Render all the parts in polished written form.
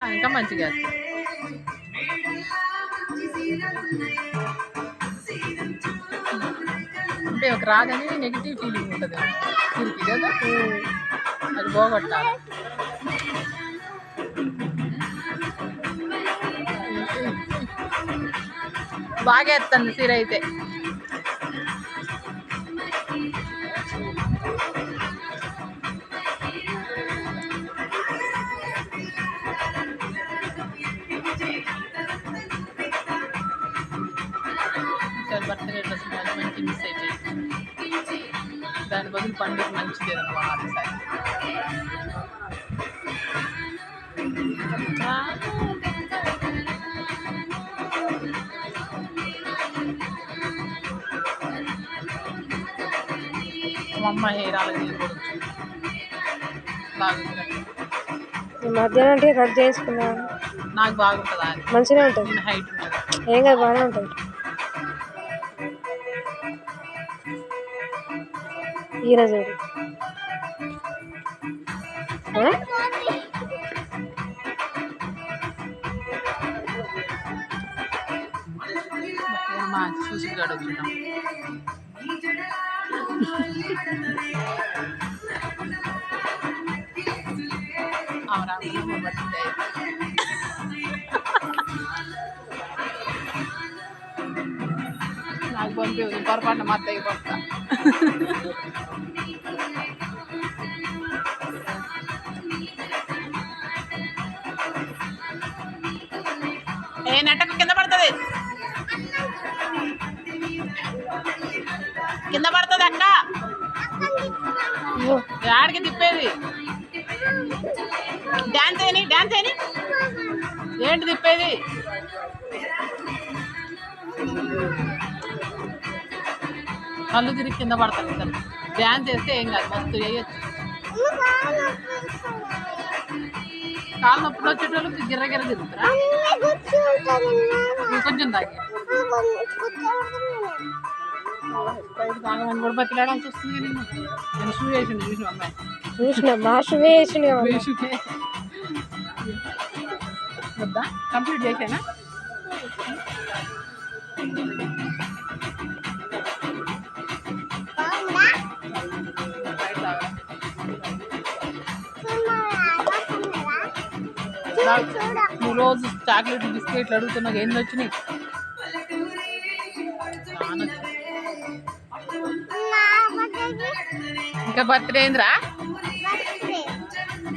ఇంకా మంచిగా అంటే ఒక రాదని నెగిటివ్ ఫీలింగ్ ఉంటుంది తిరిగి కదా అది పోగొట్టాలి. బాగా ఎత్తండి సీర అయితే. బర్త్డే డ్రెస్ మంచి మిస్ అయిపోయింది. దాని బదులు పండుగ మంచిది అన్నమాట. మా అమ్మ హెయిర్ అలాగే బాగుంది. మధ్యాహ్నం అంటే కట్ చేసుకున్నాను. నాకు బాగుంటుందా? మంచిగా ఉంటుంది. నేను హైట్ ఉంటుంది. ఏం కాదు, బాగానే ఉంటుంది. ఈరోజు మా చూసి గడుగుతున్నాం. అవునా నాకు పంపి పొరపాటున మా అత్తయ్య పంపుతా. ఏ నెట్టకు కింద పడుతుంది, కింద పడుతుంది అక్క. యాడికి తిప్పేది? డాన్స్ అయిని డాన్స్ అయిని ఏంటి తిప్పేది? కళ్ళు తిరిగి కింద పడతారు ఇద్దరు. డ్యాన్స్ చేస్తే ఏం కాదు, మస్తు చేయొచ్చు. కాళ్ళు నొప్పులు వచ్చేటోళ్ళు గిర్ర గిర్ర తిరుగుతారా? కొంచెం తాగి తాగమని కూడా బతిలాడాల్సి వస్తుంది. నేను షూ వేసిండు చూసిన అమ్మాయి వద్దా కంప్లీట్ చేసానా? నువ్వు రోజు చాక్లెట్ బిస్కెట్లు అడుగుతున్నావు, ఎన్ని వచ్చినాయి? ఇంకా బర్త్డే అయిందిరా?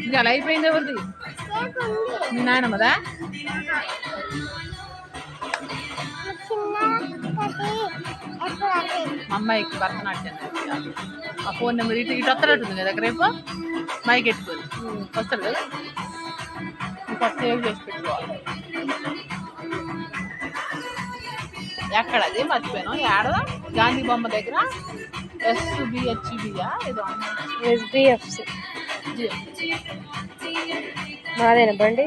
ఇంకా అలా అయిపోయింది. ఎవరిది? మీ నాయనమ్మదా? మా అమ్మాయికి భరతనాట్యం ఆ ఫోన్ నెంబర్ ఇటు ఇటు వస్తున్నట్టుంది కదా రేపు. మైక్ ఎట్టుకొని వస్తాడు కదా, ఫస్ట్ సేవ్ చేసి పెట్టుకోవాలి. ఎక్కడ అది మర్చిపోయాను. ఏడదా? గాంధీ బొమ్మ దగ్గర SBHBయా ఏదో SBFC మాదేనా బండి.